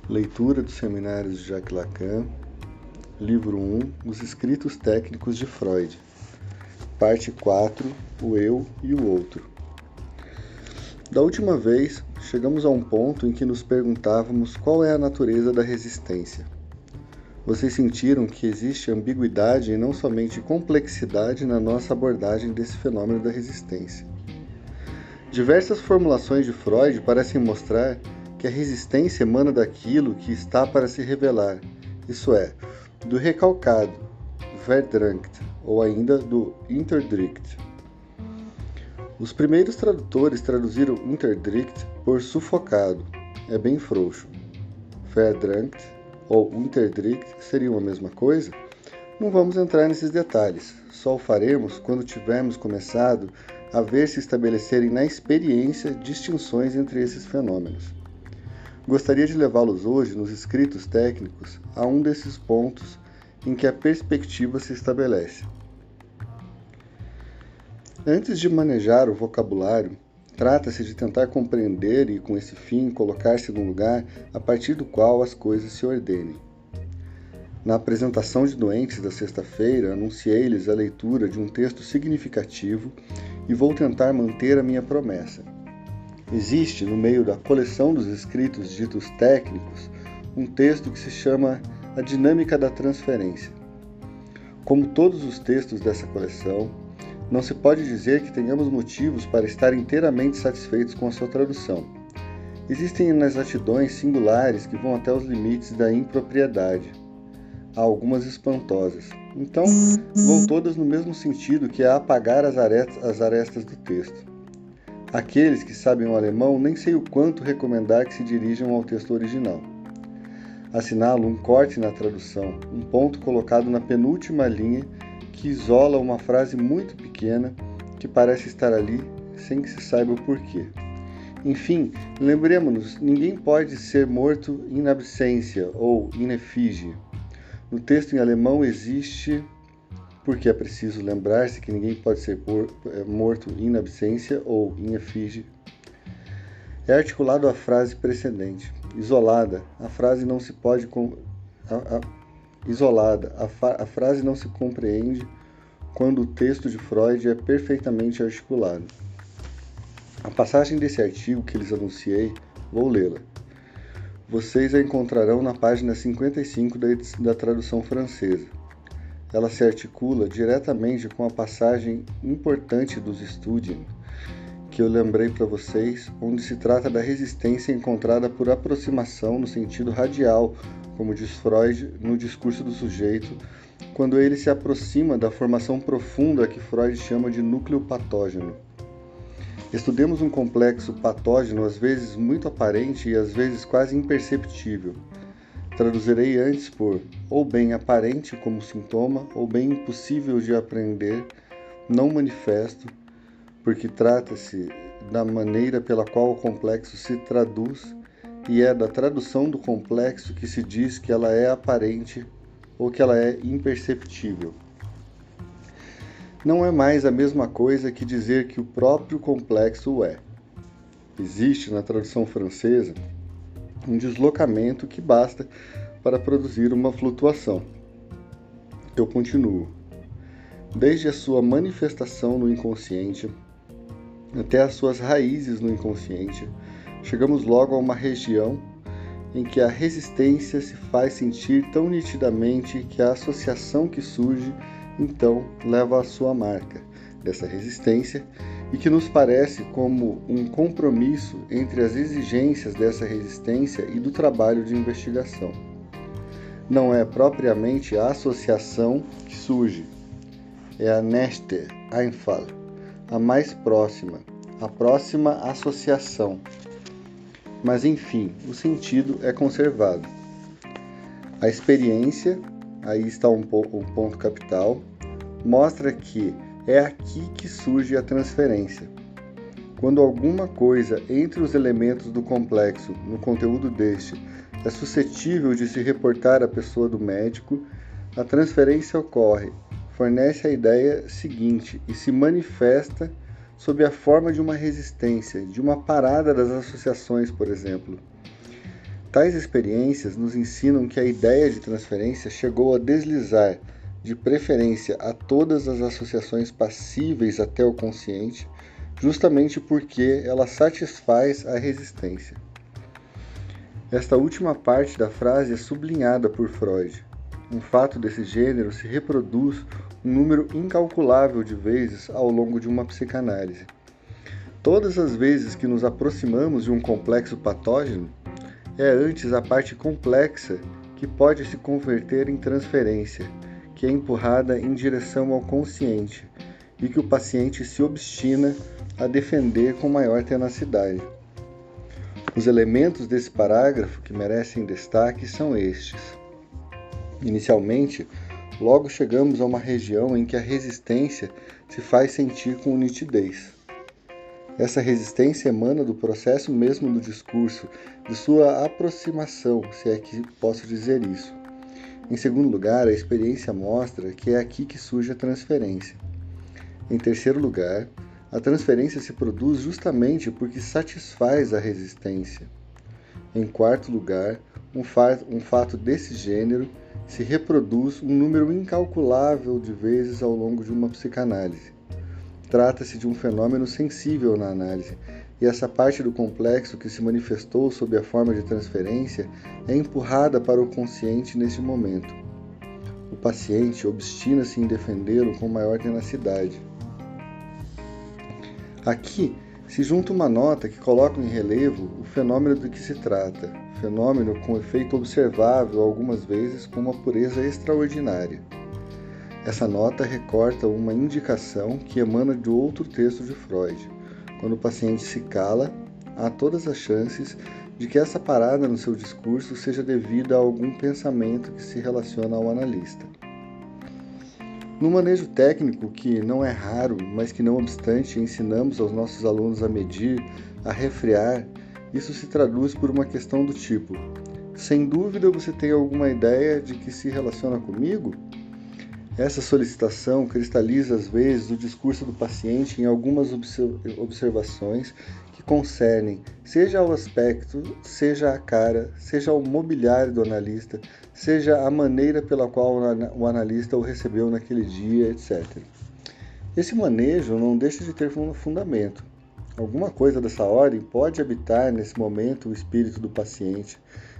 Leitura dos Seminários de Jacques Lacan, Livro 1, Os Escritos Técnicos de Freud, Parte 4, O Eu e o Outro. Da última vez, chegamos a um ponto em que nos perguntávamos qual é a natureza da resistência. Vocês sentiram que existe ambiguidade e não somente complexidade na nossa abordagem desse fenômeno da resistência. Diversas formulações de Freud parecem mostrar que a resistência emana daquilo que está para se revelar, isso é, do recalcado, Verdrängt, ou ainda do Interdrückt. Os primeiros tradutores traduziram Interdrückt por sufocado, é bem frouxo. Verdrängt ou Interdrückt seriam a mesma coisa? Não vamos entrar nesses detalhes, só o faremos quando tivermos começado a ver se estabelecerem na experiência distinções entre esses fenômenos. Gostaria de levá-los hoje, nos escritos técnicos, a um desses pontos em que a perspectiva se estabelece. Antes de manejar o vocabulário, trata-se de tentar compreender e, com esse fim, colocar-se num lugar a partir do qual as coisas se ordenem. Na apresentação de doentes da sexta-feira, anunciei-lhes a leitura de um texto significativo e vou tentar manter a minha promessa. Existe, no meio da coleção dos escritos ditos técnicos, um texto que se chama A Dinâmica da Transferência. Como todos os textos dessa coleção, não se pode dizer que tenhamos motivos para estar inteiramente satisfeitos com a sua tradução. Existem inexatidões singulares que vão até os limites da impropriedade. Há algumas espantosas. Então, vão todas no mesmo sentido, que é apagar as arestas do texto. Aqueles que sabem o alemão nem sei o quanto recomendar que se dirijam ao texto original. Assinalo um corte na tradução, um ponto colocado na penúltima linha que isola uma frase muito pequena que parece estar ali sem que se saiba o porquê. Enfim, lembremos-nos, ninguém pode ser morto in absentia ou in effigie. No texto em alemão existe, porque é preciso lembrar-se que ninguém pode ser morto in absentia ou in effigie. É articulado a frase precedente. Isolada, a frase não se pode a frase não se compreende quando o texto de Freud é perfeitamente articulado. A passagem desse artigo que lhes anunciei, vou lê-la. Vocês a encontrarão na página 55 da tradução francesa. Ela se articula diretamente com a passagem importante dos Studien, que eu lembrei para vocês, onde se trata da resistência encontrada por aproximação no sentido radial, como diz Freud no discurso do sujeito, quando ele se aproxima da formação profunda que Freud chama de núcleo patógeno. Estudemos um complexo patógeno às vezes muito aparente e às vezes quase imperceptível. Traduzirei antes por ou bem aparente como sintoma, ou bem impossível de aprender, não manifesto, porque trata-se da maneira pela qual o complexo se traduz, e é da tradução do complexo que se diz que ela é aparente ou que ela é imperceptível. Não é mais a mesma coisa que dizer que o próprio complexo o é. Existe na tradução francesa um deslocamento que basta para produzir uma flutuação. Eu continuo. Desde a sua manifestação no inconsciente até as suas raízes no inconsciente, chegamos logo a uma região em que a resistência se faz sentir tão nitidamente que a associação que surge, então, leva a sua marca dessa resistência e que nos parece como um compromisso entre as exigências dessa resistência e do trabalho de investigação. Não é propriamente a associação que surge, é a nächste Einfall, a mais próxima, a próxima associação. Mas, enfim, o sentido é conservado. A experiência, aí está um ponto capital, mostra que é aqui que surge a transferência. Quando alguma coisa entre os elementos do complexo, no conteúdo deste, é suscetível de se reportar à pessoa do médico, a transferência ocorre, fornece a ideia seguinte e se manifesta sob a forma de uma resistência, de uma parada das associações, por exemplo. Tais experiências nos ensinam que a ideia de transferência chegou a deslizar, de preferência a todas as associações passíveis até o consciente, justamente porque ela satisfaz a resistência. Esta última parte da frase é sublinhada por Freud. Um fato desse gênero se reproduz um número incalculável de vezes ao longo de uma psicanálise. Todas as vezes que nos aproximamos de um complexo patógeno, é antes a parte complexa que pode se converter em transferência, que é empurrada em direção ao consciente e que o paciente se obstina a defender com maior tenacidade. Os elementos desse parágrafo que merecem destaque são estes. Inicialmente, logo chegamos a uma região em que a resistência se faz sentir com nitidez. Essa resistência emana do processo mesmo do discurso, de sua aproximação, se é que posso dizer isso. Em segundo lugar, a experiência mostra que é aqui que surge a transferência. Em terceiro lugar, a transferência se produz justamente porque satisfaz a resistência. Em quarto lugar, um fato desse gênero se reproduz um número incalculável de vezes ao longo de uma psicanálise. Trata-se de um fenômeno sensível na análise, e essa parte do complexo que se manifestou sob a forma de transferência é empurrada para o consciente neste momento. O paciente obstina-se em defendê-lo com maior tenacidade. Aqui se junta uma nota que coloca em relevo o fenômeno do que se trata, fenômeno com efeito observável algumas vezes com uma pureza extraordinária. Essa nota recorta uma indicação que emana de outro texto de Freud. Quando o paciente se cala, há todas as chances de que essa parada no seu discurso seja devida a algum pensamento que se relaciona ao analista. No manejo técnico, que não é raro, mas que não obstante ensinamos aos nossos alunos a medir, a refrear, isso se traduz por uma questão do tipo: sem dúvida você tem alguma ideia de que se relaciona comigo? Essa solicitação cristaliza às vezes o discurso do paciente em algumas observações que concernem seja ao aspecto, seja a cara, seja ao mobiliário do analista, seja a maneira pela qual o analista o recebeu naquele dia, etc. Esse manejo não deixa de ter fundamento. Alguma coisa dessa ordem pode habitar nesse momento o espírito do paciente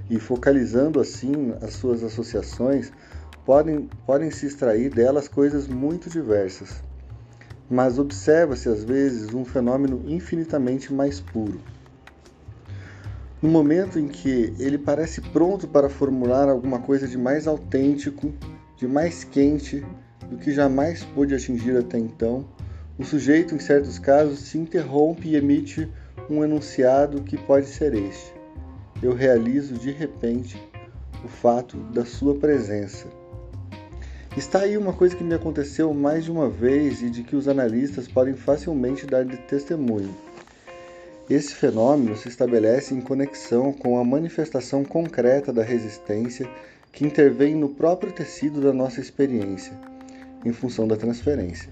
e, focalizando assim as suas associações, podem se extrair delas coisas muito diversas, mas observa-se às vezes um fenômeno infinitamente mais puro. No momento em que ele parece pronto para formular alguma coisa de mais autêntico, de mais quente, do que jamais pôde atingir até então, o sujeito, em certos casos, se interrompe e emite um enunciado que pode ser este: eu realizo de repente o fato da sua presença. Está aí uma coisa que me aconteceu mais de uma vez e de que os analistas podem facilmente dar de testemunho. Esse fenômeno se estabelece em conexão com a manifestação concreta da resistência que intervém no próprio tecido da nossa experiência, em função da transferência.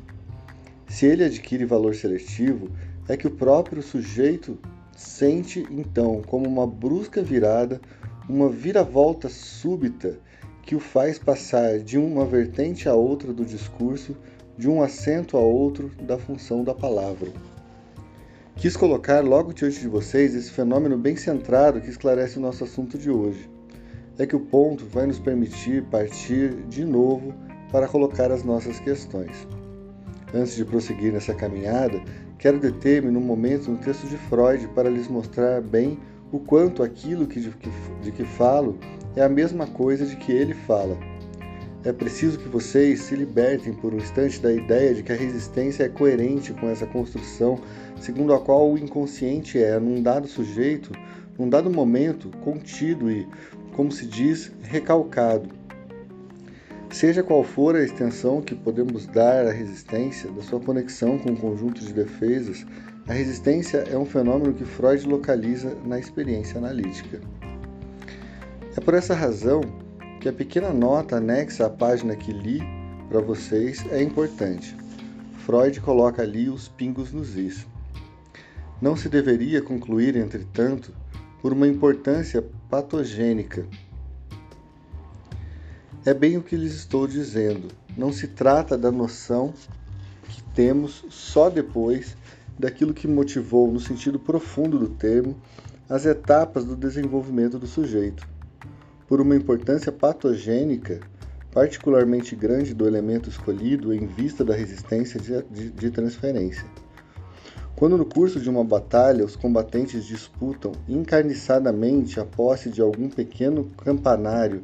Se ele adquire valor seletivo, é que o próprio sujeito sente, então, como uma brusca virada, uma viravolta súbita que o faz passar de uma vertente a outra do discurso, de um acento a outro da função da palavra. Quis colocar logo diante de vocês esse fenômeno bem centrado que esclarece o nosso assunto de hoje. É que o ponto vai nos permitir partir de novo para colocar as nossas questões. Antes de prosseguir nessa caminhada, quero deter-me num momento no texto de Freud para lhes mostrar bem o quanto aquilo de que falo é a mesma coisa de que ele fala. É preciso que vocês se libertem por um instante da ideia de que a resistência é coerente com essa construção segundo a qual o inconsciente é, num dado sujeito, num dado momento, contido e, como se diz, recalcado. Seja qual for a extensão que podemos dar à resistência, da sua conexão com o conjunto de defesas, a resistência é um fenômeno que Freud localiza na experiência analítica. É por essa razão que a pequena nota anexa à página que li para vocês é importante. Freud coloca ali os pingos nos is. Não se deveria concluir, entretanto, por uma importância patogênica. É bem o que lhes estou dizendo. Não se trata da noção que temos só depois daquilo que motivou, no sentido profundo do termo, as etapas do desenvolvimento do sujeito. Por uma importância patogênica, particularmente grande do elemento escolhido em vista da resistência de transferência. Quando no curso de uma batalha os combatentes disputam encarniçadamente a posse de algum pequeno campanário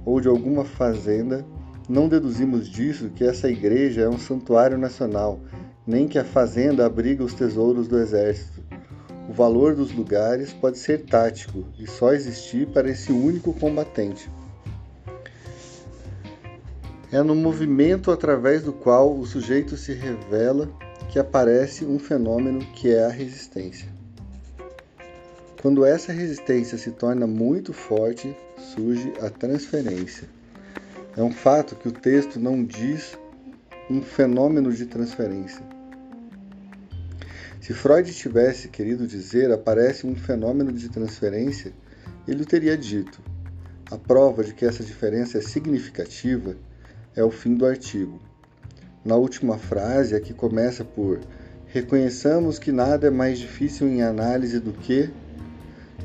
ou de alguma fazenda, não deduzimos disso que essa igreja é um santuário nacional, nem que a fazenda abriga os tesouros do exército. O valor dos lugares pode ser tático e só existir para esse único combatente. É no movimento através do qual o sujeito se revela que aparece um fenômeno que é a resistência. Quando essa resistência se torna muito forte, surge a transferência. É um fato que o texto não diz um fenômeno de transferência. Se Freud tivesse querido dizer aparece um fenômeno de transferência, ele o teria dito. A prova de que essa diferença é significativa é o fim do artigo. Na última frase, a que começa por reconheçamos que nada é mais difícil em análise do que,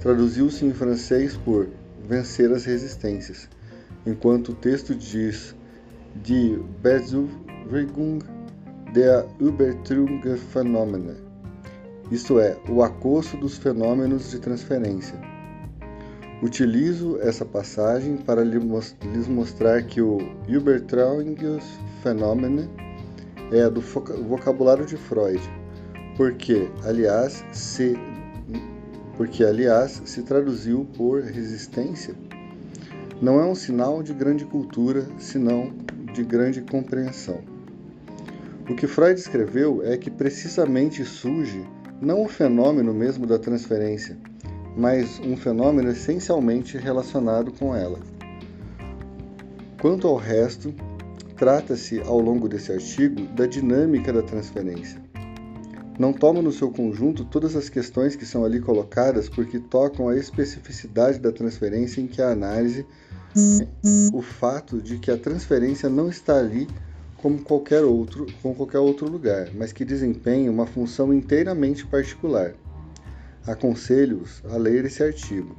traduziu-se em francês por vencer as resistências, enquanto o texto diz Die Beseitigung der Übertragungsphänomene, isto é, o acosso dos fenômenos de transferência. Utilizo essa passagem para lhes mostrar que o Übertragungsphänomene é do vocabulário de Freud, porque, aliás, se traduziu por resistência. Não é um sinal de grande cultura, senão de grande compreensão. O que Freud escreveu é que precisamente surge não o fenômeno mesmo da transferência, mas um fenômeno essencialmente relacionado com ela. Quanto ao resto, trata-se, ao longo desse artigo, da dinâmica da transferência. Não toma no seu conjunto todas as questões que são ali colocadas porque tocam a especificidade da transferência em que a análise, o fato de que a transferência não está ali como qualquer outro lugar, mas que desempenha uma função inteiramente particular. Aconselho-os a ler esse artigo.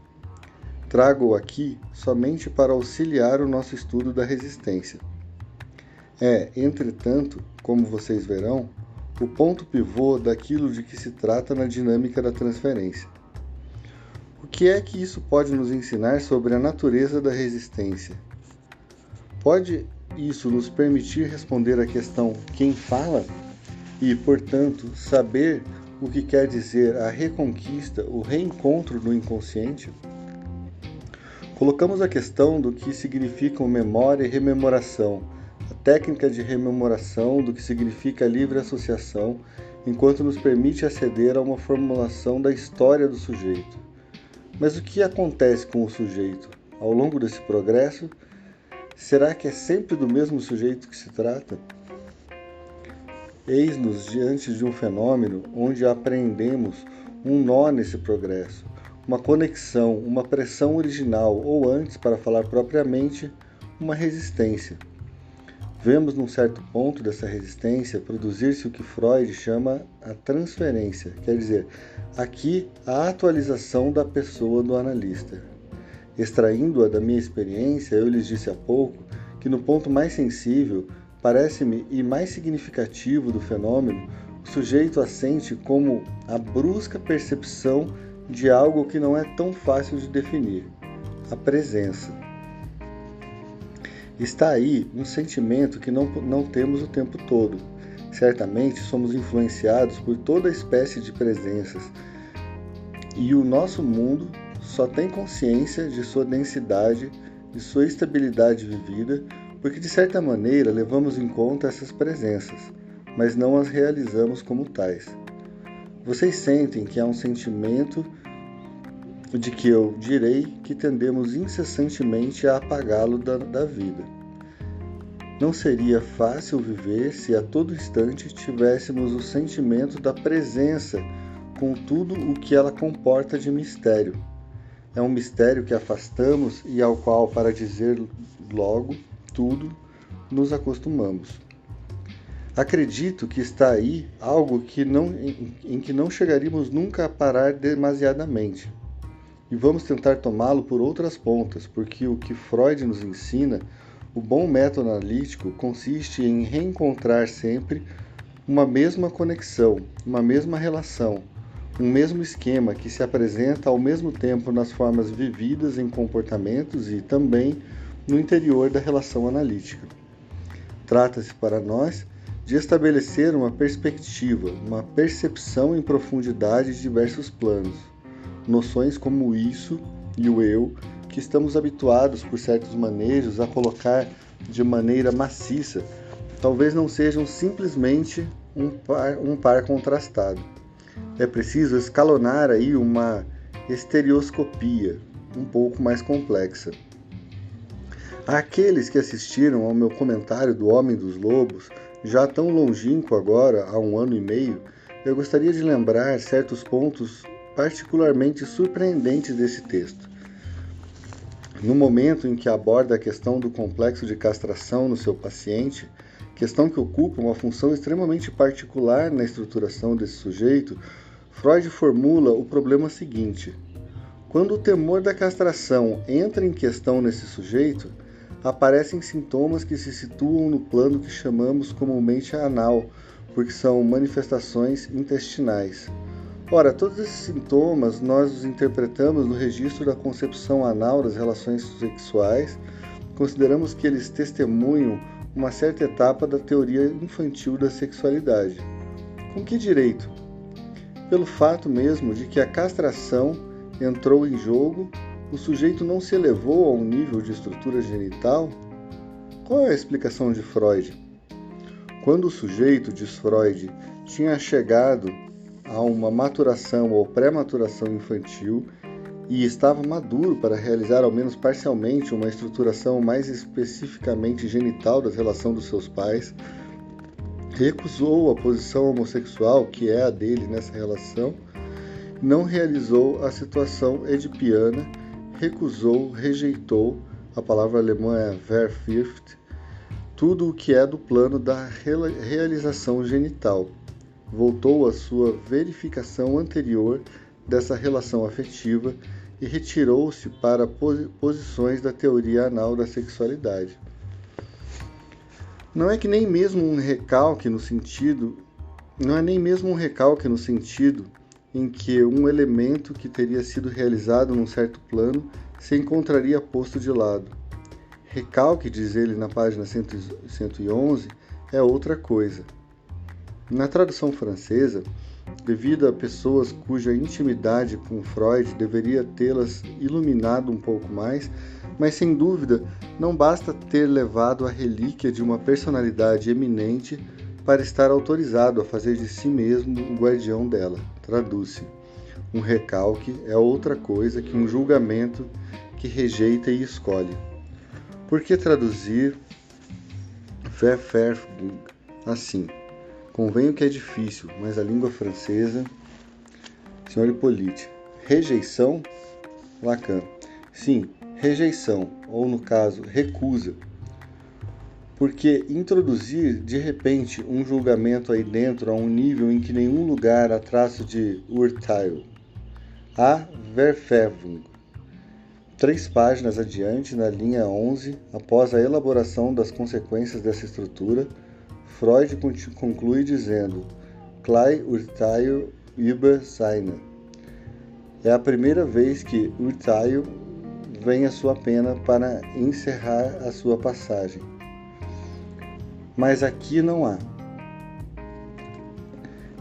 Trago-o aqui somente para auxiliar o nosso estudo da resistência. É, entretanto, como vocês verão, o ponto pivô daquilo de que se trata na dinâmica da transferência. O que é que isso pode nos ensinar sobre a natureza da resistência? Pode isso nos permitir responder à questão quem fala e, portanto, saber o que quer dizer a reconquista, o reencontro do inconsciente? Colocamos a questão do que significam memória e rememoração, a técnica de rememoração do que significa livre associação, enquanto nos permite aceder a uma formulação da história do sujeito. Mas o que acontece com o sujeito ao longo desse progresso? Será que é sempre do mesmo sujeito que se trata? Eis-nos diante de um fenômeno onde apreendemos um nó nesse progresso, uma conexão, uma pressão original, ou antes, para falar propriamente, uma resistência. Vemos num certo ponto dessa resistência produzir-se o que Freud chama a transferência, quer dizer, aqui a atualização da pessoa do analista. Extraindo-a da minha experiência, eu lhes disse há pouco que no ponto mais sensível, parece-me, e mais significativo do fenômeno, o sujeito assente como a brusca percepção de algo que não é tão fácil de definir, a presença. Está aí um sentimento que não temos o tempo todo. Certamente somos influenciados por toda espécie de presenças, e o nosso mundo só tem consciência de sua densidade, de sua estabilidade vivida, porque de certa maneira levamos em conta essas presenças, mas não as realizamos como tais. Vocês sentem que há um sentimento de que eu direi que tendemos incessantemente a apagá-lo da vida. Não seria fácil viver se a todo instante tivéssemos o sentimento da presença com tudo o que ela comporta de mistério. é um mistério que afastamos e ao qual, para dizer logo tudo, nos acostumamos. Acredito que está aí algo em que não chegaríamos nunca a parar demasiadamente. E vamos tentar tomá-lo por outras pontas, porque o que Freud nos ensina, o bom método analítico, consiste em reencontrar sempre uma mesma conexão, uma mesma relação, um mesmo esquema que se apresenta ao mesmo tempo nas formas vividas em comportamentos e também no interior da relação analítica. Trata-se para nós de estabelecer uma perspectiva, uma percepção em profundidade de diversos planos. Noções como o isso e o eu, que estamos habituados por certos manejos a colocar de maneira maciça, talvez não sejam simplesmente um par contrastado. É preciso escalonar aí uma estereoscopia um pouco mais complexa. Àqueles que assistiram ao meu comentário do Homem dos Lobos, já tão longínquo agora, há 1 ano e meio, eu gostaria de lembrar certos pontos particularmente surpreendentes desse texto. No momento em que aborda a questão do complexo de castração no seu paciente, questão que ocupa uma função extremamente particular na estruturação desse sujeito, Freud formula o problema seguinte: quando o temor da castração entra em questão nesse sujeito, aparecem sintomas que se situam no plano que chamamos comumente anal, porque são manifestações intestinais. Ora, todos esses sintomas nós os interpretamos no registro da concepção anal das relações sexuais, consideramos que eles testemunham uma certa etapa da teoria infantil da sexualidade. Com que direito? Pelo fato mesmo de que a castração entrou em jogo, o sujeito não se elevou a um nível de estrutura genital? Qual é a explicação de Freud? Quando o sujeito, diz Freud, tinha chegado a uma maturação ou pré-maturação infantil e estava maduro para realizar ao menos parcialmente uma estruturação mais especificamente genital da relação dos seus pais, recusou a posição homossexual, que é a dele nessa relação, não realizou a situação edipiana, recusou, rejeitou, a palavra alemã é verwirft, tudo o que é do plano da realização genital. Voltou à sua verificação anterior dessa relação afetiva e retirou-se para posições da teoria anal da sexualidade. Não é nem mesmo um recalque no sentido em que um elemento que teria sido realizado num certo plano se encontraria posto de lado. Recalque, diz ele na página 111, é outra coisa. Na tradução francesa, devido a pessoas cuja intimidade com Freud deveria tê-las iluminado um pouco mais, mas sem dúvida não basta ter levado a relíquia de uma personalidade eminente para estar autorizado a fazer de si mesmo o guardião dela. Traduz-se. Um recalque é outra coisa que um julgamento que rejeita e escolhe. Por que traduzir Verfärbung assim? Convenho que é difícil, mas a língua francesa... Sr. Hippolyte. Rejeição? Lacan. Sim, rejeição, ou no caso, recusa. Porque introduzir, de repente, um julgamento aí dentro a um nível em que nenhum lugar há traço de Urteil. A Verfärbung. 3 páginas adiante, na linha 11, após a elaboração das consequências dessa estrutura, Freud conclui dizendo Klei Urteil über seine. É a primeira vez que Urteil vem a sua pena para encerrar a sua passagem. Mas aqui não há.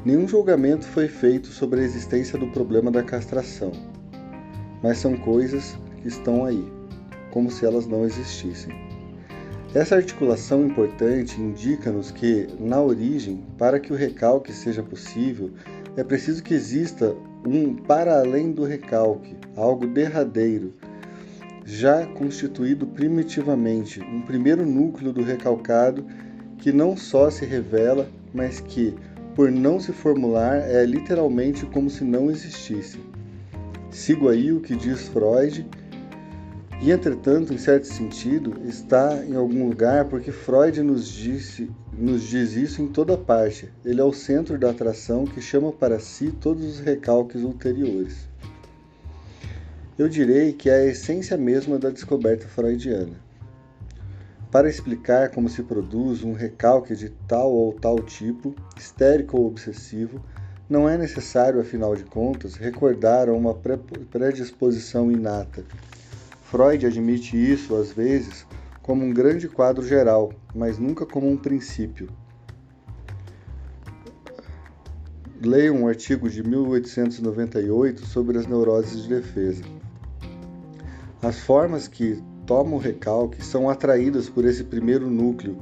Nenhum julgamento foi feito sobre a existência do problema da castração, mas são coisas que estão aí, como se elas não existissem. Essa articulação importante indica-nos que, na origem, para que o recalque seja possível, é preciso que exista um para além do recalque, algo derradeiro, já constituído primitivamente, um primeiro núcleo do recalcado que não só se revela, mas que, por não se formular, é literalmente como se não existisse. Sigo aí o que diz Freud, e entretanto, em certo sentido, está em algum lugar porque Freud nos diz isso em toda parte. Ele é o centro da atração que chama para si todos os recalques ulteriores. Eu direi que é a essência mesma da descoberta freudiana. Para explicar como se produz um recalque de tal ou tal tipo, histérico ou obsessivo, não é necessário, afinal de contas, recordar uma predisposição inata. Freud admite isso, às vezes, como um grande quadro geral, mas nunca como um princípio. Leia um artigo de 1898 sobre as neuroses de defesa. As formas que tomam o recalque são atraídas por esse primeiro núcleo,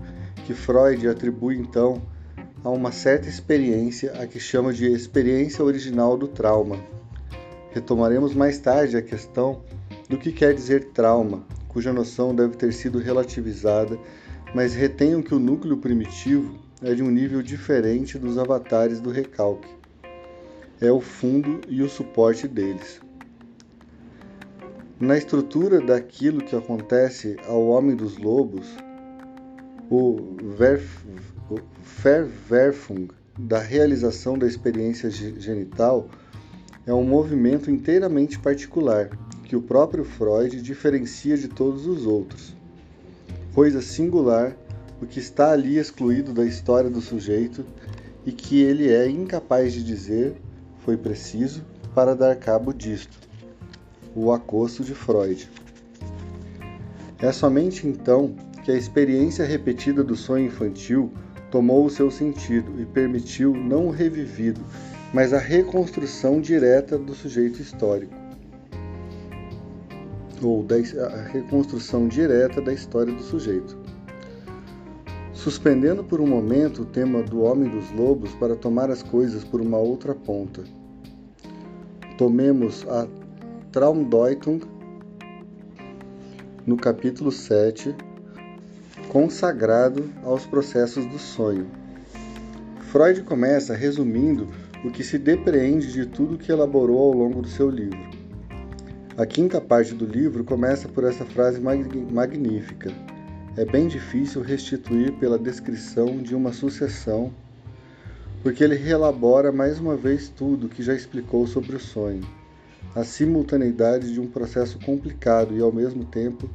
que Freud atribui então a uma certa experiência, a que chama de experiência original do trauma. Retomaremos mais tarde a questão do que quer dizer trauma, cuja noção deve ter sido relativizada, mas retenham que o núcleo primitivo é de um nível diferente dos avatares do recalque. É o fundo e o suporte deles. Na estrutura daquilo que acontece ao homem dos lobos, o Verwerfung da realização da experiência genital é um movimento inteiramente particular, que o próprio Freud diferencia de todos os outros. Coisa singular, o que está ali excluído da história do sujeito e que ele é incapaz de dizer, foi preciso para dar cabo disto. O acosto de Freud. É somente então que a experiência repetida do sonho infantil tomou o seu sentido e permitiu não o revivido, mas a reconstrução direta do sujeito histórico, ou a reconstrução direta da história do sujeito. Suspendendo por um momento o tema do homem dos lobos para tomar as coisas por uma outra ponta. Tomemos a Traumdeutung no capítulo 7, consagrado aos processos do sonho. Freud começa resumindo o que se depreende de tudo que elaborou ao longo do seu livro. A quinta parte do livro começa por essa frase magnífica. É bem difícil restituir pela descrição de uma sucessão, porque ele reelabora mais uma vez tudo que já explicou sobre o sonho. A simultaneidade de um processo complicado e, ao mesmo tempo,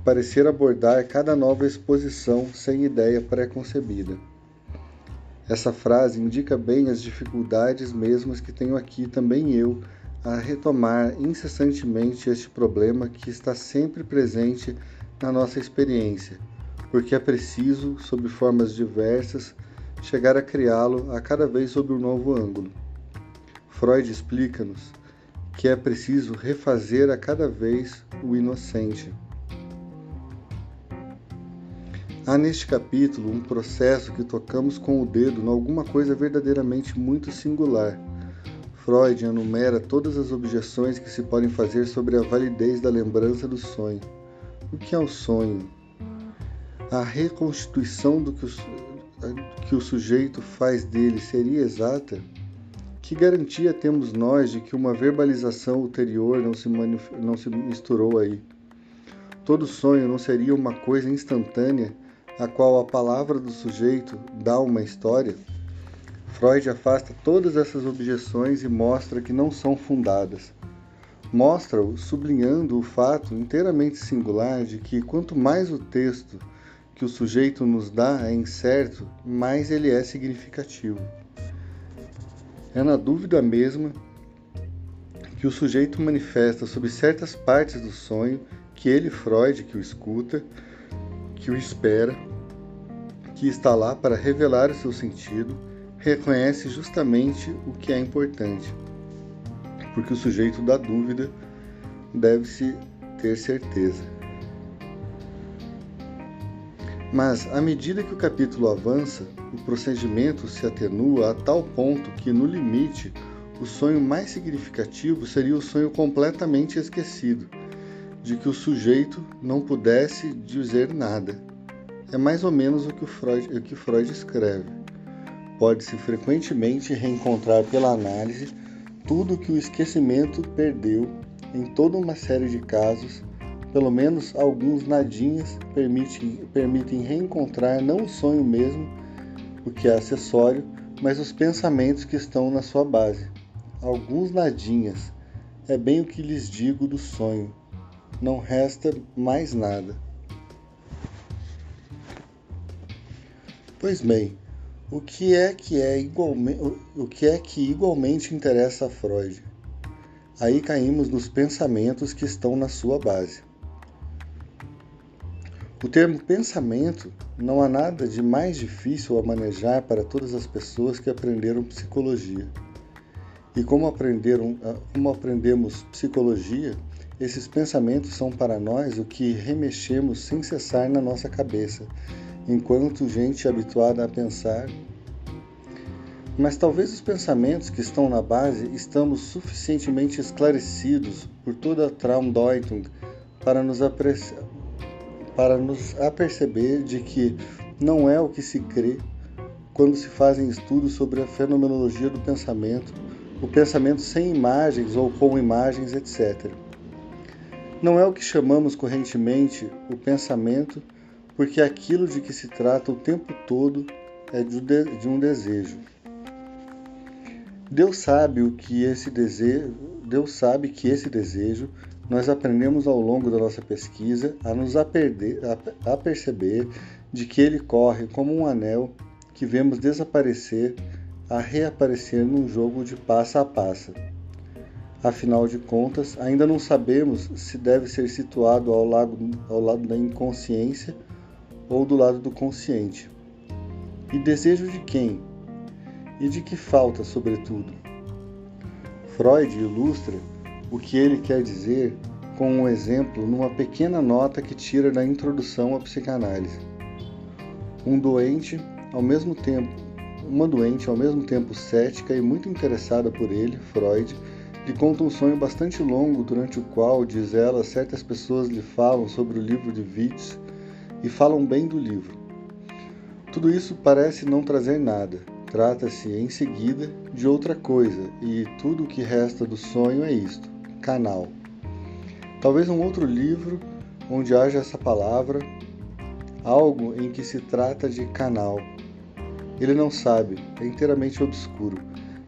parecer abordar cada nova exposição sem ideia pré-concebida. Essa frase indica bem as dificuldades mesmas que tenho aqui também eu a retomar incessantemente este problema que está sempre presente na nossa experiência, porque é preciso, sob formas diversas, chegar a criá-lo a cada vez sob um novo ângulo. Freud explica-nos que é preciso refazer a cada vez o inocente. Há neste capítulo um processo que tocamos com o dedo em alguma coisa verdadeiramente muito singular. Freud enumera todas as objeções que se podem fazer sobre a validez da lembrança do sonho. O que é o sonho? A reconstituição do que o sujeito faz dele seria exata? Que garantia temos nós de que uma verbalização ulterior não se misturou aí? Todo sonho não seria uma coisa instantânea, a qual a palavra do sujeito dá uma história? Freud afasta todas essas objeções e mostra que não são fundadas. Mostra-o sublinhando o fato inteiramente singular de que quanto mais o texto que o sujeito nos dá é incerto, mais ele é significativo. É na dúvida mesma que o sujeito manifesta sobre certas partes do sonho que ele, Freud, que o escuta, que o espera, que está lá para revelar o seu sentido, reconhece justamente o que é importante, porque o sujeito da dúvida deve-se ter certeza. Mas, à medida que o capítulo avança, o procedimento se atenua a tal ponto que, no limite, o sonho mais significativo seria o sonho completamente esquecido, de que o sujeito não pudesse dizer nada. É mais ou menos o que Freud escreve. Pode-se frequentemente reencontrar pela análise tudo que o esquecimento perdeu, em toda uma série de casos, pelo menos alguns nadinhas permitem reencontrar não o sonho mesmo, o que é acessório, mas os pensamentos que estão na sua base. Alguns nadinhas, é bem o que lhes digo do sonho. Não resta mais nada. Pois bem, o que é que igualmente interessa a Freud? Aí caímos nos pensamentos que estão na sua base. O termo pensamento não há nada de mais difícil a manejar para todas as pessoas que aprenderam psicologia. E como aprendemos psicologia, esses pensamentos são para nós o que remexemos sem cessar na nossa cabeça, enquanto gente habituada a pensar. Mas talvez os pensamentos que estão na base estamos suficientemente esclarecidos por toda a Traumdeutung para nos aperceber de que não é o que se crê quando se fazem estudos sobre a fenomenologia do pensamento, o pensamento sem imagens ou com imagens, etc. Não é o que chamamos correntemente o pensamento, porque aquilo de que se trata o tempo todo é de um desejo. Deus sabe que esse desejo nós aprendemos ao longo da nossa pesquisa a perceber de que ele corre como um anel que vemos desaparecer a reaparecer num jogo de passa a passa. Afinal de contas, ainda não sabemos se deve ser situado ao lado da inconsciência ou do lado do consciente. E desejo de quem? E de que falta, sobretudo? Freud ilustra o que ele quer dizer com um exemplo numa pequena nota que tira da introdução à psicanálise. Uma doente, ao mesmo tempo cética e muito interessada por ele, Freud, lhe conta um sonho bastante longo durante o qual, diz ela, certas pessoas lhe falam sobre o livro de Witz e falam bem do livro. Tudo isso parece não trazer nada. Trata-se, em seguida, de outra coisa, e tudo o que resta do sonho é isto: canal. Talvez um outro livro onde haja essa palavra, algo em que se trata de canal. Ele não sabe, é inteiramente obscuro.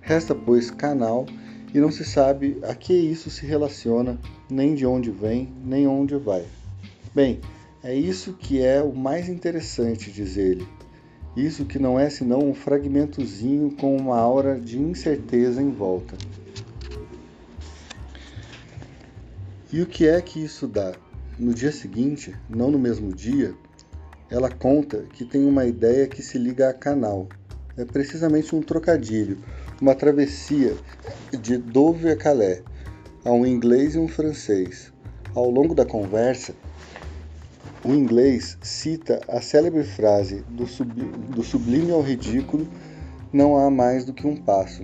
Resta, pois, canal, e não se sabe a que isso se relaciona, nem de onde vem, nem onde vai. Bem, é isso que é o mais interessante, diz ele. Isso que não é senão um fragmentozinho com uma aura de incerteza em volta. E o que é que isso dá? No dia seguinte, não no mesmo dia, ela conta que tem uma ideia que se liga a canal. É precisamente um trocadilho, uma travessia de Douvres a Calais, a um inglês e um francês. Ao longo da conversa, o inglês cita a célebre frase do sublime ao ridículo, não há mais do que um passo.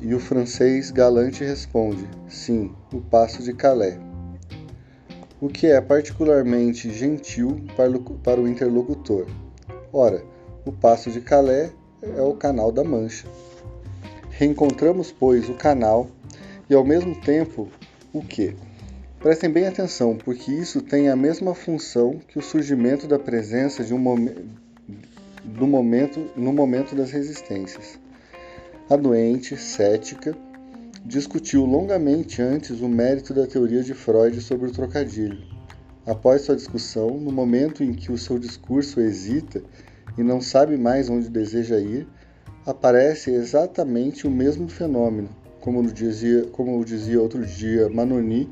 E o francês galante responde, sim, o passo de Calais. O que é particularmente gentil para o interlocutor. Ora, o passo de Calais é o canal da Mancha. Reencontramos, pois, o canal e, ao mesmo tempo, o quê? Prestem bem atenção, porque isso tem a mesma função que o surgimento da presença no momento das resistências. A doente, cética, discutiu longamente antes o mérito da teoria de Freud sobre o trocadilho. Após sua discussão, no momento em que o seu discurso hesita e não sabe mais onde deseja ir, aparece exatamente o mesmo fenômeno, como dizia outro dia Manoni,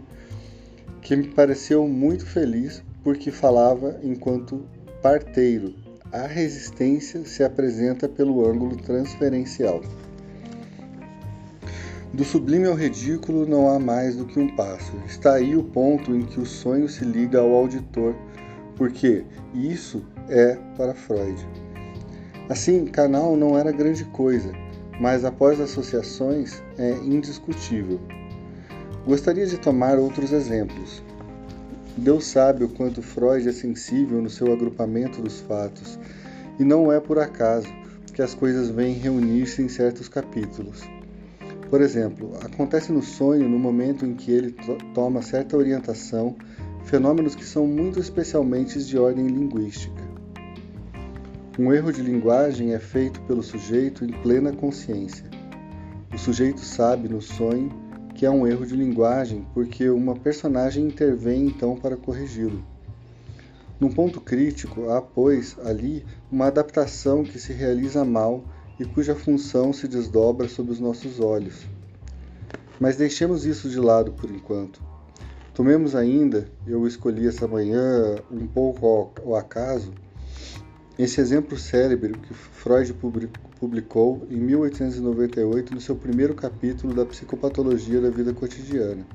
que me pareceu muito feliz porque falava enquanto parteiro. A resistência se apresenta pelo ângulo transferencial. Do sublime ao ridículo não há mais do que um passo. Está aí o ponto em que o sonho se liga ao auditor, porque isso é para Freud. Assim, canal não era grande coisa, mas após associações é indiscutível. Gostaria de tomar outros exemplos. Deus sabe o quanto Freud é sensível no seu agrupamento dos fatos, e não é por acaso que as coisas vêm reunir-se em certos capítulos. Por exemplo, acontece no sonho no momento em que ele toma certa orientação, fenômenos que são muito especialmente de ordem linguística. Um erro de linguagem é feito pelo sujeito em plena consciência. O sujeito sabe no sonho que é um erro de linguagem porque uma personagem intervém então para corrigi-lo. Num ponto crítico, há, pois, ali uma adaptação que se realiza mal e cuja função se desdobra sob os nossos olhos. Mas deixemos isso de lado por enquanto. Tomemos ainda, eu escolhi essa manhã um pouco ao acaso, esse exemplo célebre que Freud publicou em 1898 no seu primeiro capítulo da Psicopatologia da Vida Cotidiana.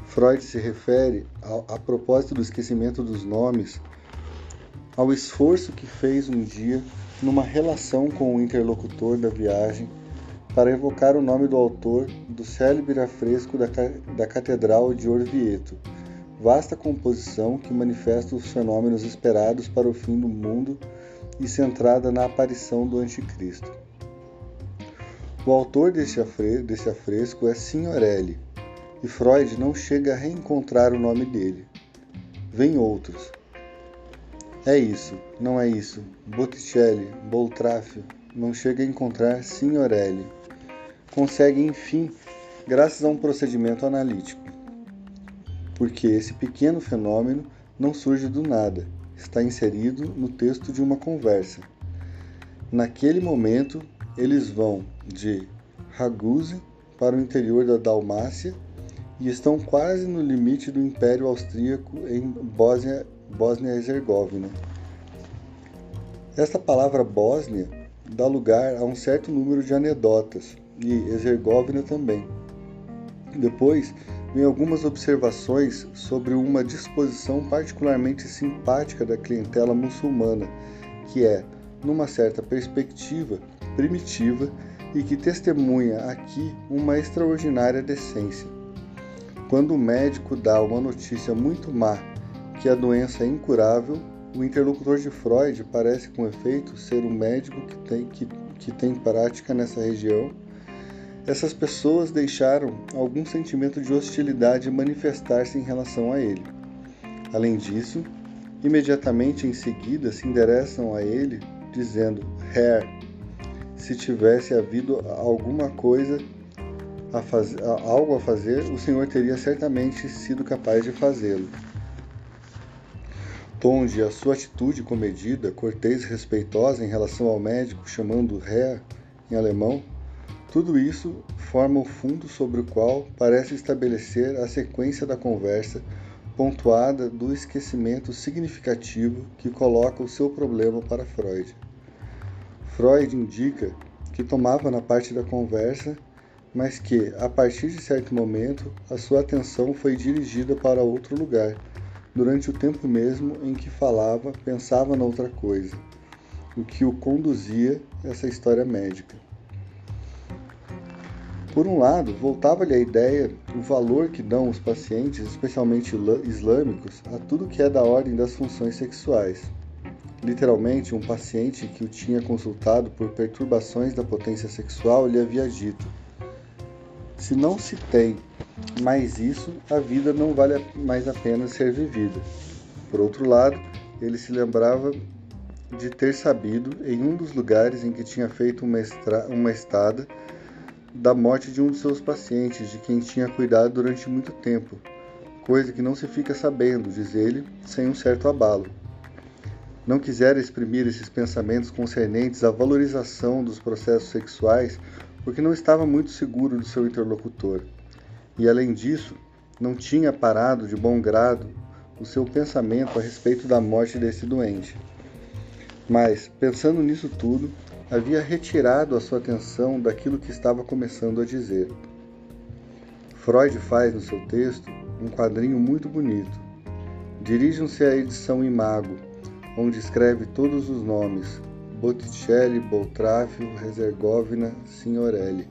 Freud se refere, a propósito do esquecimento dos nomes, ao esforço que fez um dia numa relação com o interlocutor da viagem para evocar o nome do autor do célebre afresco da Catedral de Orvieto, vasta composição que manifesta os fenômenos esperados para o fim do mundo e centrada na aparição do Anticristo. O autor desse afresco é Signorelli, e Freud não chega a reencontrar o nome dele. Vêm outros. É isso, não é isso. Botticelli, Boltraffio, não chega a encontrar Signorelli. Consegue, enfim, graças a um procedimento analítico. Porque esse pequeno fenômeno não surge do nada, está inserido no texto de uma conversa. Naquele momento, eles vão de Ragusa para o interior da Dalmácia e estão quase no limite do Império Austríaco em Bósnia-Herzegovina. Esta palavra Bósnia dá lugar a um certo número de anedotas, e Herzegovina também. Depois, vem algumas observações sobre uma disposição particularmente simpática da clientela muçulmana, que é, numa certa perspectiva, primitiva e que testemunha aqui uma extraordinária decência. Quando o médico dá uma notícia muito má, que a doença é incurável, o interlocutor de Freud parece com efeito ser um médico que tem prática nessa região. Essas pessoas deixaram algum sentimento de hostilidade manifestar-se em relação a ele. Além disso, imediatamente em seguida se endereçam a ele, dizendo: Herr, se tivesse havido algo a fazer, o senhor teria certamente sido capaz de fazê-lo. Tonde a sua atitude comedida, cortês e respeitosa em relação ao médico, chamando Herr em alemão, tudo isso forma o fundo sobre o qual parece estabelecer a sequência da conversa, pontuada do esquecimento significativo que coloca o seu problema para Freud. Freud indica que tomava na parte da conversa, mas que, a partir de certo momento, a sua atenção foi dirigida para outro lugar, durante o tempo mesmo em que falava, pensava noutra coisa, o que o conduzia a essa história médica. Por um lado, voltava-lhe a ideia o valor que dão os pacientes, especialmente islâmicos, a tudo que é da ordem das funções sexuais. Literalmente, um paciente que o tinha consultado por perturbações da potência sexual lhe havia dito: se não se tem mais isso, a vida não vale mais a pena ser vivida. Por outro lado, ele se lembrava de ter sabido, em um dos lugares em que tinha feito uma estada, da morte de um de seus pacientes, de quem tinha cuidado durante muito tempo, coisa que não se fica sabendo, diz ele, sem um certo abalo. Não quisera exprimir esses pensamentos concernentes à valorização dos processos sexuais, porque não estava muito seguro do seu interlocutor. E, além disso, não tinha parado de bom grado o seu pensamento a respeito da morte desse doente. Mas, pensando nisso tudo, havia retirado a sua atenção daquilo que estava começando a dizer. Freud faz no seu texto um quadrinho muito bonito. Dirijam-se à edição Imago, onde escreve todos os nomes: Botticelli, Boltraffio, Herzegovina, Signorelli,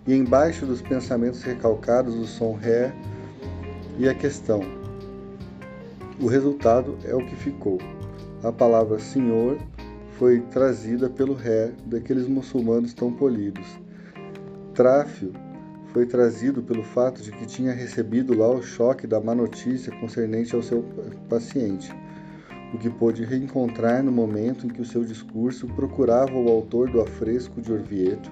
e embaixo dos pensamentos recalcados o som Herr e a questão. O resultado é o que ficou. A palavra senhor foi trazida pelo Herr daqueles muçulmanos tão polidos. Tráfio foi trazido pelo fato de que tinha recebido lá o choque da má notícia concernente ao seu paciente, o que pôde reencontrar no momento em que o seu discurso procurava o autor do afresco de Orvieto,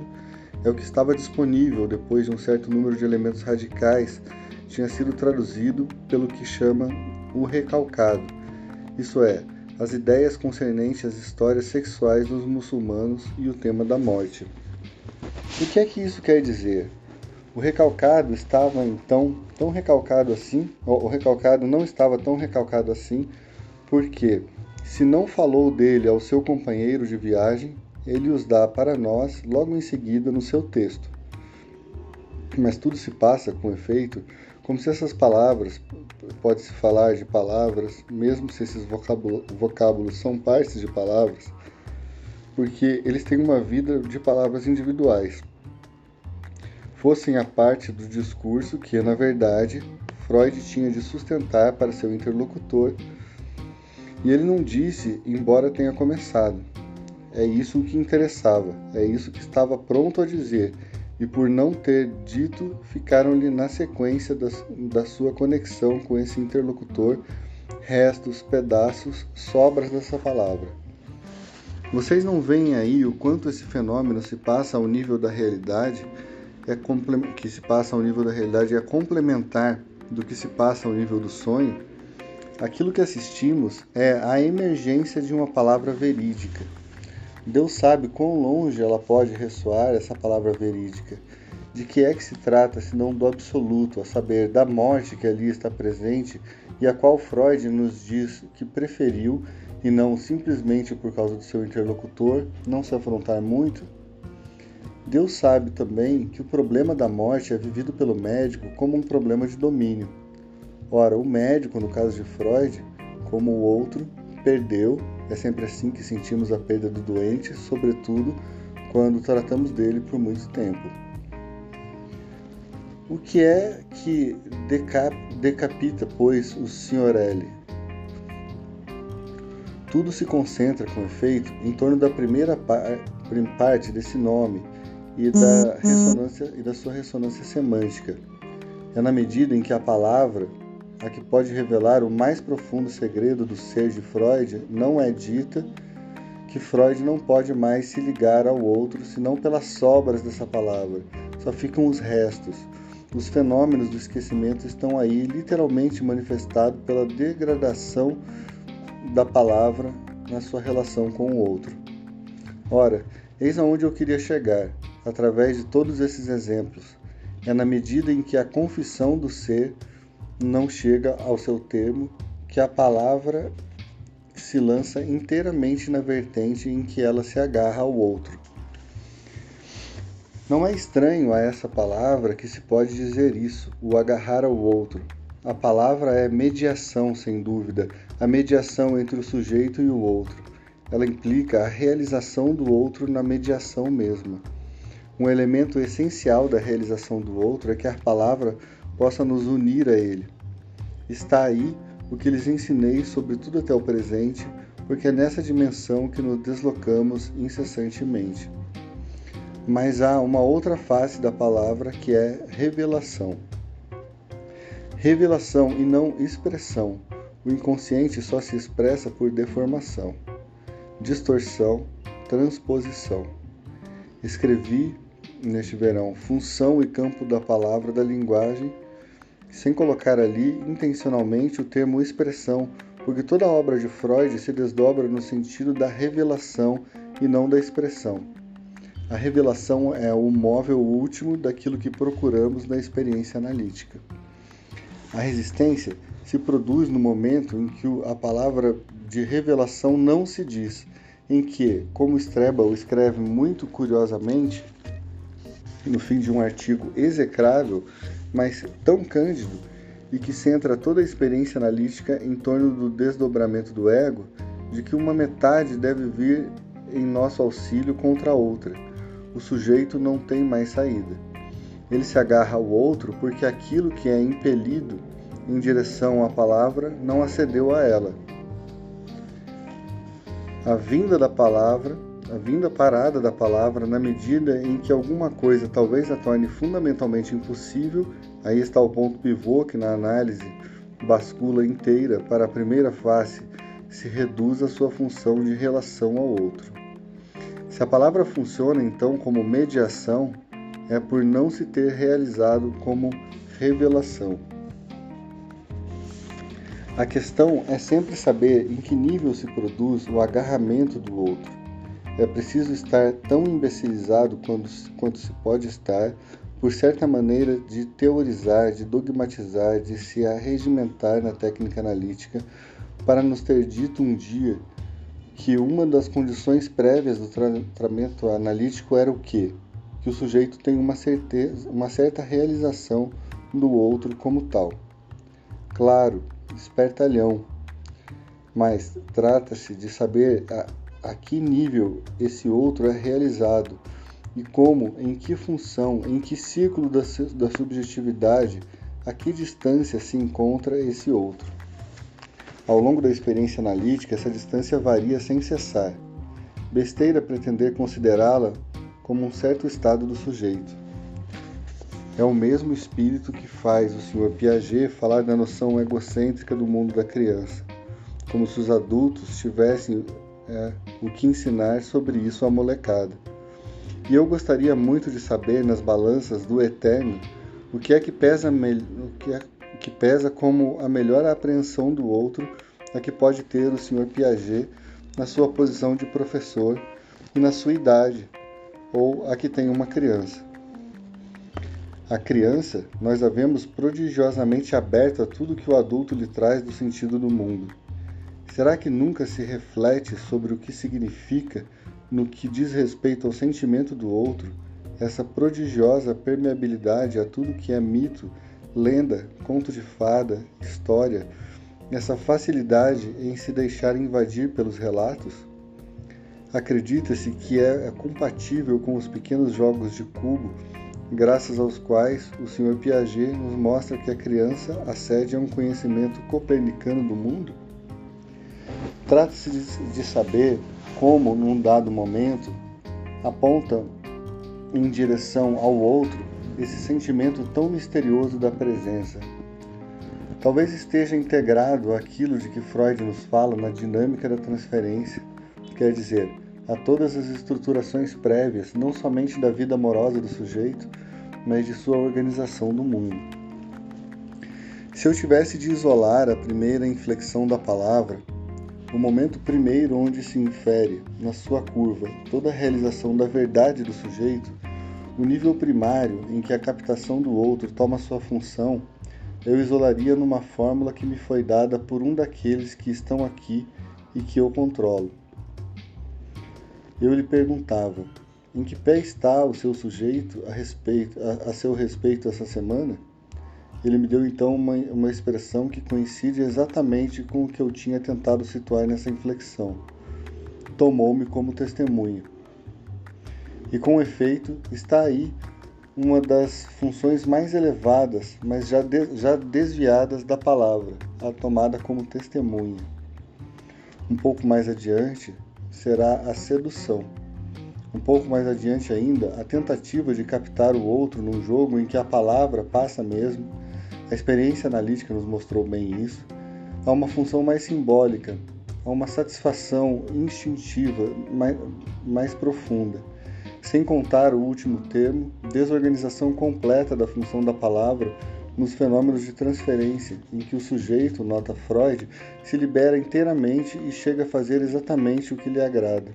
é o que estava disponível depois de um certo número de elementos radicais tinha sido traduzido pelo que chama o recalcado, isso é, as ideias concernentes às histórias sexuais dos muçulmanos e o tema da morte. O que é que isso quer dizer? O recalcado estava então tão recalcado assim, o recalcado não estava tão recalcado assim, porque, se não falou dele ao seu companheiro de viagem, ele os dá para nós logo em seguida no seu texto. Mas tudo se passa, com efeito, como se essas palavras, pode-se falar de palavras, mesmo se esses vocábulos são partes de palavras, porque eles têm uma vida de palavras individuais, fossem a parte do discurso que, na verdade, Freud tinha de sustentar para seu interlocutor, e ele não disse, embora tenha começado. É isso o que interessava, é isso que estava pronto a dizer, e por não ter dito, ficaram-lhe na sequência da sua conexão com esse interlocutor, restos, pedaços, sobras dessa palavra. Vocês não veem aí o quanto esse fenômeno se passa ao nível da realidade, que se passa ao nível da realidade é complementar do que se passa ao nível do sonho? Aquilo que assistimos é a emergência de uma palavra verídica. Deus sabe quão longe ela pode ressoar, essa palavra verídica. De que é que se trata, senão do absoluto, a saber, da morte que ali está presente e a qual Freud nos diz que preferiu, e não simplesmente por causa do seu interlocutor, não se afrontar muito? Deus sabe também que o problema da morte é vivido pelo médico como um problema de domínio. Ora, o médico, no caso de Freud, como o outro, perdeu. É sempre assim que sentimos a perda do doente, sobretudo quando tratamos dele por muito tempo. O que é que decapita, pois, o Signorelli? Tudo se concentra, com efeito, em torno da primeira parte desse nome e da sua ressonância semântica. É na medida em que a palavra, a que pode revelar o mais profundo segredo do ser de Freud, não é dita, que Freud não pode mais se ligar ao outro senão pelas sobras dessa palavra. Só ficam os restos. Os fenômenos do esquecimento estão aí literalmente manifestados pela degradação da palavra na sua relação com o outro. Ora, eis aonde eu queria chegar, através de todos esses exemplos. É na medida em que a confissão do ser não chega ao seu termo, que a palavra se lança inteiramente na vertente em que ela se agarra ao outro. Não é estranho a essa palavra que se pode dizer isso, o agarrar ao outro. A palavra é mediação, sem dúvida, a mediação entre o sujeito e o outro. Ela implica a realização do outro na mediação mesma. Um elemento essencial da realização do outro é que a palavra possa nos unir a ele. Está aí o que lhes ensinei, sobretudo até o presente, porque é nessa dimensão que nos deslocamos incessantemente. Mas há uma outra face da palavra que é revelação. Revelação e não expressão. O inconsciente só se expressa por deformação, distorção, transposição. Escrevi, neste verão, função e campo da palavra da linguagem, sem colocar ali intencionalmente o termo expressão, porque toda a obra de Freud se desdobra no sentido da revelação e não da expressão. A revelação é o móvel último daquilo que procuramos na experiência analítica. A resistência se produz no momento em que a palavra de revelação não se diz, em que, como Strebel escreve muito curiosamente, no fim de um artigo execrável, mas tão cândido, e que centra toda a experiência analítica em torno do desdobramento do ego, de que uma metade deve vir em nosso auxílio contra a outra. O sujeito não tem mais saída. Ele se agarra ao outro porque aquilo que é impelido em direção à palavra não acedeu a ela. A vinda da palavra, a vinda parada da palavra na medida em que alguma coisa talvez a torne fundamentalmente impossível. Aí está o ponto pivô que na análise bascula inteira para a primeira face, se reduz à sua função de relação ao outro. Se a palavra funciona então como mediação, é por não se ter realizado como revelação. A questão é sempre saber em que nível se produz o agarramento do outro. É preciso estar tão imbecilizado quanto se pode estar, por certa maneira de teorizar, de dogmatizar, de se arregimentar na técnica analítica, para nos ter dito um dia que uma das condições prévias do tratamento analítico era o quê? Que o sujeito tem uma certa realização do outro como tal. Claro, espertalhão, mas trata-se de saber a que nível esse outro é realizado e como, em que função, em que círculo da subjetividade, a que distância se encontra esse outro. Ao longo da experiência analítica, essa distância varia sem cessar. Besteira pretender considerá-la como um certo estado do sujeito. É o mesmo espírito que faz o Sr. Piaget falar da noção egocêntrica do mundo da criança, como se os adultos tivessem o que ensinar sobre isso à molecada. E eu gostaria muito de saber, nas balanças do eterno, o que pesa como a melhor apreensão do outro a que pode ter o Sr. Piaget na sua posição de professor e na sua idade, ou a que tem uma criança. A criança, nós a vemos prodigiosamente aberta a tudo que o adulto lhe traz do sentido do mundo. Será que nunca se reflete sobre o que significa, no que diz respeito ao sentimento do outro, essa prodigiosa permeabilidade a tudo que é mito, lenda, conto de fada, história, essa facilidade em se deixar invadir pelos relatos? Acredita-se que é compatível com os pequenos jogos de cubo, graças aos quais o Sr. Piaget nos mostra que a criança acede a um conhecimento copernicano do mundo? Trata-se de saber como, num dado momento, aponta em direção ao outro esse sentimento tão misterioso da presença. Talvez esteja integrado àquilo de que Freud nos fala na dinâmica da transferência, quer dizer, a todas as estruturações prévias, não somente da vida amorosa do sujeito, mas de sua organização do mundo. Se eu tivesse de isolar a primeira inflexão da palavra, o momento primeiro onde se infere, na sua curva, toda a realização da verdade do sujeito, o nível primário em que a captação do outro toma sua função, eu isolaria numa fórmula que me foi dada por um daqueles que estão aqui e que eu controlo. Eu lhe perguntava, em que pé está o seu sujeito a seu respeito essa semana? Ele me deu então uma expressão que coincide exatamente com o que eu tinha tentado situar nessa inflexão. Tomou-me como testemunha. E com efeito, está aí uma das funções mais elevadas, mas já desviadas da palavra, a tomada como testemunha. Um pouco mais adiante será a sedução. Um pouco mais adiante ainda, a tentativa de captar o outro num jogo em que a palavra passa mesmo. A experiência analítica nos mostrou bem isso. Há uma função mais simbólica, há uma satisfação instintiva mais profunda. Sem contar o último termo, desorganização completa da função da palavra nos fenômenos de transferência, em que o sujeito, nota Freud, se libera inteiramente e chega a fazer exatamente o que lhe agrada.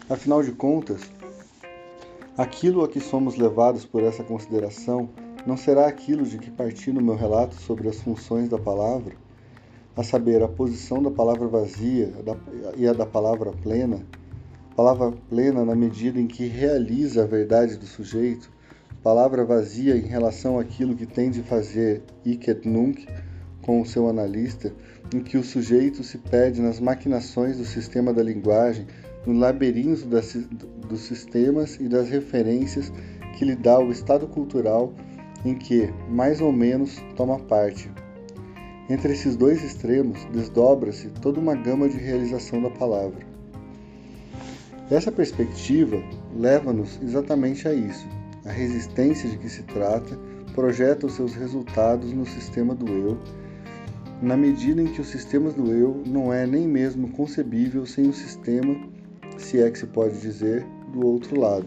Afinal de contas, aquilo a que somos levados por essa consideração não será aquilo de que parti no meu relato sobre as funções da palavra, a saber, a posição da palavra vazia e a da palavra plena na medida em que realiza a verdade do sujeito, palavra vazia em relação àquilo que tem de fazer hic et nunc com o seu analista, em que o sujeito se perde nas maquinações do sistema da linguagem, no labirinto dos sistemas e das referências que lhe dá o estado cultural em que, mais ou menos, toma parte. Entre esses dois extremos, desdobra-se toda uma gama de realização da palavra. Essa perspectiva leva-nos exatamente a isso. A resistência de que se trata projeta os seus resultados no sistema do eu, na medida em que o sistema do eu não é nem mesmo concebível sem o sistema, se é que se pode dizer, do outro lado.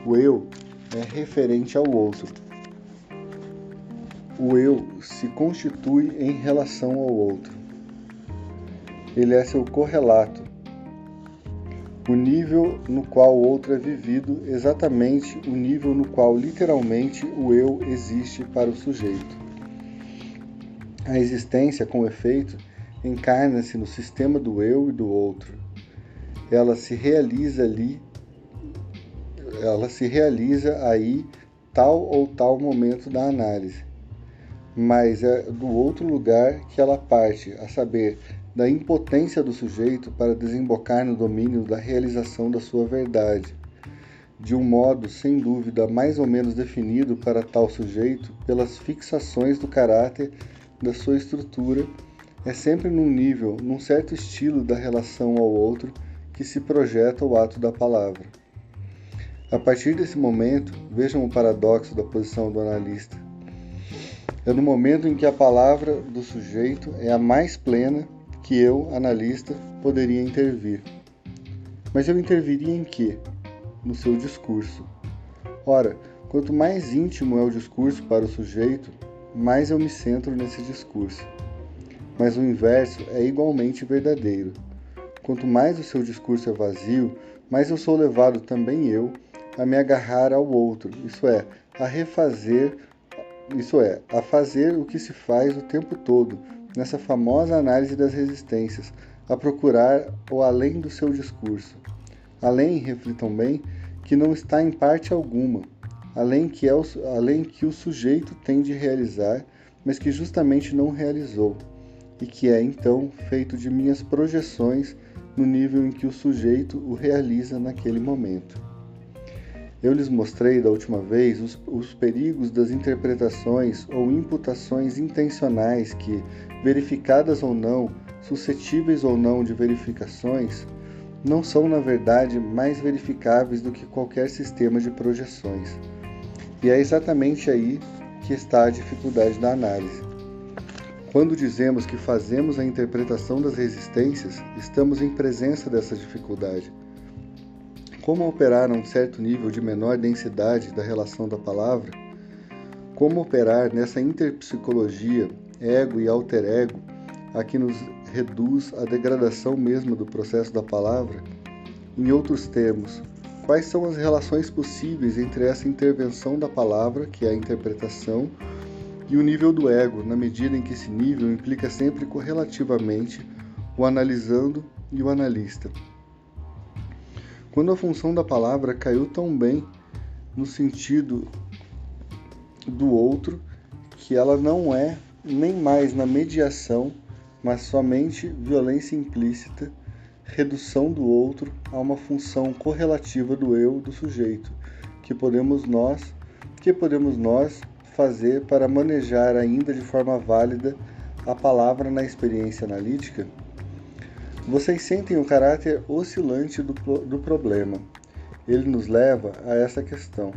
O eu é referente ao outro. O eu se constitui em relação ao outro. Ele é seu correlato, o nível no qual o outro é vivido, exatamente o nível no qual literalmente o eu existe para o sujeito. A existência, com efeito, encarna-se no sistema do eu e do outro. Ela se realiza aí tal ou tal momento da análise. Mas é do outro lugar que ela parte, a saber, da impotência do sujeito para desembocar no domínio da realização da sua verdade, de um modo, sem dúvida, mais ou menos definido para tal sujeito pelas fixações do caráter da sua estrutura, é sempre num nível, num certo estilo da relação ao outro que se projeta o ato da palavra. A partir desse momento, vejam o paradoxo da posição do analista. É no momento em que a palavra do sujeito é a mais plena que eu, analista, poderia intervir. Mas eu interviria em quê? No seu discurso. Ora, quanto mais íntimo é o discurso para o sujeito, mais eu me centro nesse discurso. Mas o inverso é igualmente verdadeiro. Quanto mais o seu discurso é vazio, mais eu sou levado também eu a me agarrar ao outro, a fazer o que se faz o tempo todo, nessa famosa análise das resistências, a procurar o além do seu discurso. Além, reflitam bem, que não está em parte alguma, além que o sujeito tem de realizar, mas que justamente não realizou, e que é, então, feito de minhas projeções no nível em que o sujeito o realiza naquele momento. Eu lhes mostrei da última vez os perigos das interpretações ou imputações intencionais que, verificadas ou não, suscetíveis ou não de verificações, não são, na verdade, mais verificáveis do que qualquer sistema de projeções. E é exatamente aí que está a dificuldade da análise. Quando dizemos que fazemos a interpretação das resistências, estamos em presença dessa dificuldade. Como operar a um certo nível de menor densidade da relação da palavra? Como operar nessa interpsicologia, ego e alter ego, a que nos reduz a degradação mesma do processo da palavra? Em outros termos, quais são as relações possíveis entre essa intervenção da palavra, que é a interpretação, e o nível do ego, na medida em que esse nível implica sempre correlativamente o analisando e o analista? Quando a função da palavra caiu tão bem no sentido do outro, que ela não é nem mais na mediação, mas somente violência implícita, redução do outro a uma função correlativa do eu do sujeito, que podemos nós fazer para manejar ainda de forma válida a palavra na experiência analítica? Vocês sentem o caráter oscilante do problema. Ele nos leva a essa questão.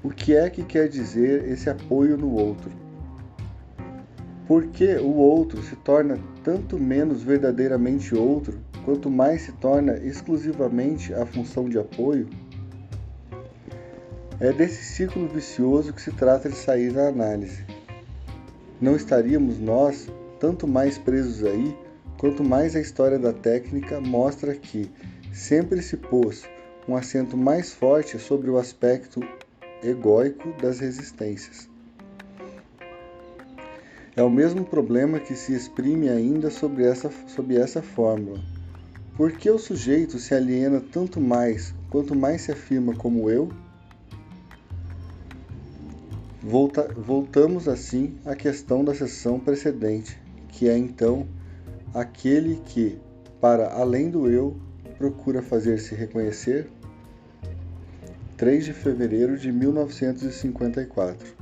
O que é que quer dizer esse apoio no outro? Por que o outro se torna tanto menos verdadeiramente outro, quanto mais se torna exclusivamente a função de apoio? É desse ciclo vicioso que se trata de sair da análise. Não estaríamos nós tanto mais presos aí, quanto mais a história da técnica mostra que sempre se pôs um acento mais forte sobre o aspecto egóico das resistências. É o mesmo problema que se exprime ainda sob essa fórmula. Por que o sujeito se aliena tanto mais, quanto mais se afirma como eu? Voltamos assim à questão da sessão precedente, que é então aquele que, para além do eu, procura fazer-se reconhecer? 3 de fevereiro de 1954.